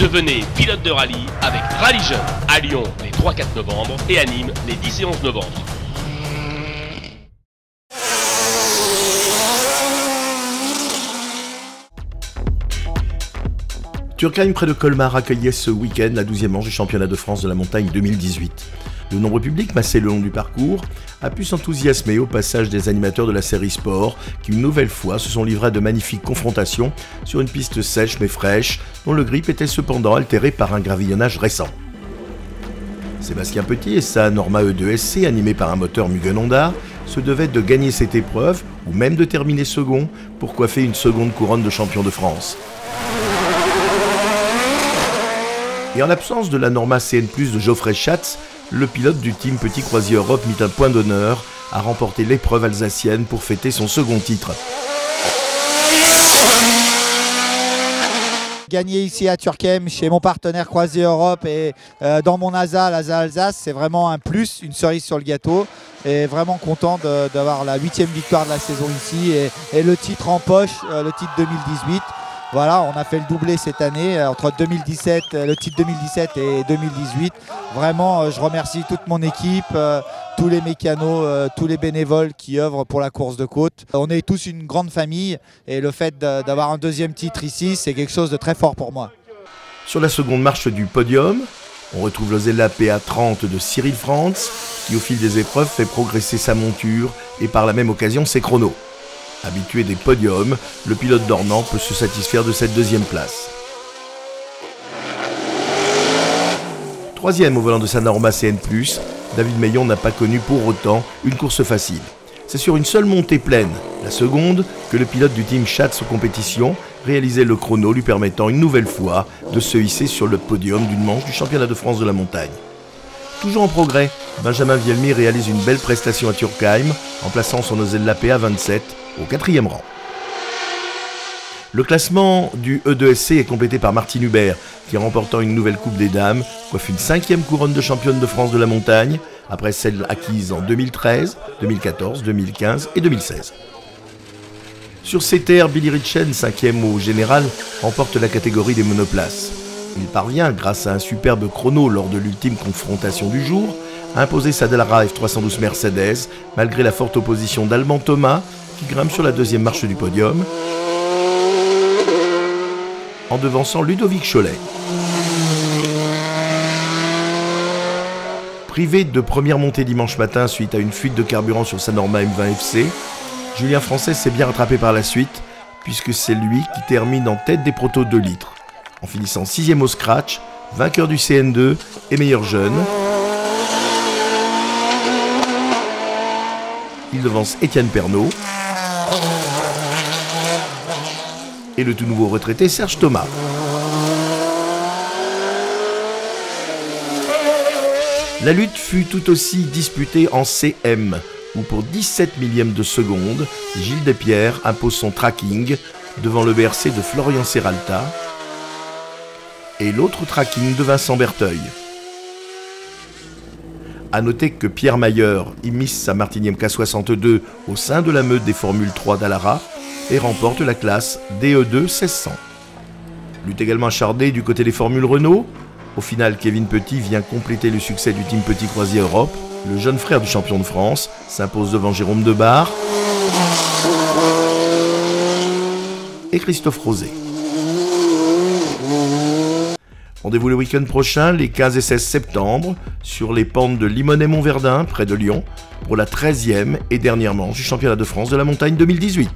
Devenez pilote de rallye avec Rallye Jeune à Lyon les 3-4 novembre et à Nîmes les 10 et 11 novembre. Turckheim, près de Colmar, accueillait ce week-end la 12e manche du championnat de France de la montagne 2018. De nombreux publics, massés le long du parcours, a pu s'enthousiasmer au passage des animateurs de la série Sport qui, une nouvelle fois, se sont livrés à de magnifiques confrontations sur une piste sèche mais fraîche, dont le grip était cependant altéré par un gravillonnage récent. Sébastien Petit et sa Norma E2SC, animée par un moteur Mugen Honda, se devaient de gagner cette épreuve, ou même de terminer second, pour coiffer une seconde couronne de champion de France. Et en l'absence de la Norma CN+, de Geoffrey Schatz, le pilote du team Petit Croisier Europe mit un point d'honneur à remporter l'épreuve alsacienne pour fêter son second titre. Gagner ici à Turckheim chez mon partenaire Croisier Europe et dans mon ASA, l'ASA Alsace, c'est vraiment un plus, une cerise sur le gâteau. Et vraiment content d'avoir la 8e victoire de la saison ici et le titre en poche, le titre 2018. Voilà, on a fait le doublé cette année entre 2017, le titre 2017 et 2018. Vraiment, je remercie toute mon équipe, tous les mécanos, tous les bénévoles qui œuvrent pour la course de côte. On est tous une grande famille et le fait d'avoir un deuxième titre ici, c'est quelque chose de très fort pour moi. Sur la seconde marche du podium, on retrouve le Zella PA30 de Cyril Franz, qui au fil des épreuves fait progresser sa monture et par la même occasion ses chronos. Habitué des podiums, le pilote dornant peut se satisfaire de cette deuxième place. Troisième au volant de sa Norma CN+, David Meillon n'a pas connu pour autant une course facile. C'est sur une seule montée pleine, la seconde, que le pilote du team Schatz aux compétitions réalisait le chrono lui permettant une nouvelle fois de se hisser sur le podium d'une manche du championnat de France de la montagne. Toujours en progrès, Benjamin Vielmy réalise une belle prestation à Turckheim en plaçant son Osella PA27 au 4e rang. Le classement du E2SC est complété par Martine Hubert qui, remportant une nouvelle Coupe des Dames, coiffe une 5e couronne de championne de France de la montagne après celle acquise en 2013, 2014, 2015 et 2016. Sur ces terres, Billy Ritchen, 5e au général, remporte la catégorie des monoplaces. Il parvient, grâce à un superbe chrono lors de l'ultime confrontation du jour, à imposer sa Dallara F312 Mercedes, malgré la forte opposition d'Alban Thomas, qui grimpe sur la deuxième marche du podium, en devançant Ludovic Cholet. Privé de première montée dimanche matin suite à une fuite de carburant sur sa Norma M20 FC, Julien Français s'est bien rattrapé par la suite, puisque c'est lui qui termine en tête des protos 2 litres, en finissant 6e au scratch, vainqueur du CN2 et meilleur jeune. Il devance Étienne Pernot et le tout nouveau retraité Serge Thomas. La lutte fut tout aussi disputée en CM, où pour 17 millièmes de seconde, Gilles Despierres impose son tracking devant le BRC de Florian Serralta et l'autre tracking de Vincent Berteuil. A noter que Pierre Mayer immisce sa Martinième K62 au sein de la meute des Formule 3 Dallara et remporte la classe DE2 1600. Lutte également acharnée du côté des Formules Renault. Au final, Kevin Petit vient compléter le succès du team Petit Croisier Europe. Le jeune frère du champion de France s'impose devant Jérôme Debar et Christophe Rosé. Rendez-vous le week-end prochain, les 15 et 16 septembre, sur les pentes de Limonest-Montverdun, près de Lyon, pour la 13e et dernière manche du championnat de France de la montagne 2018.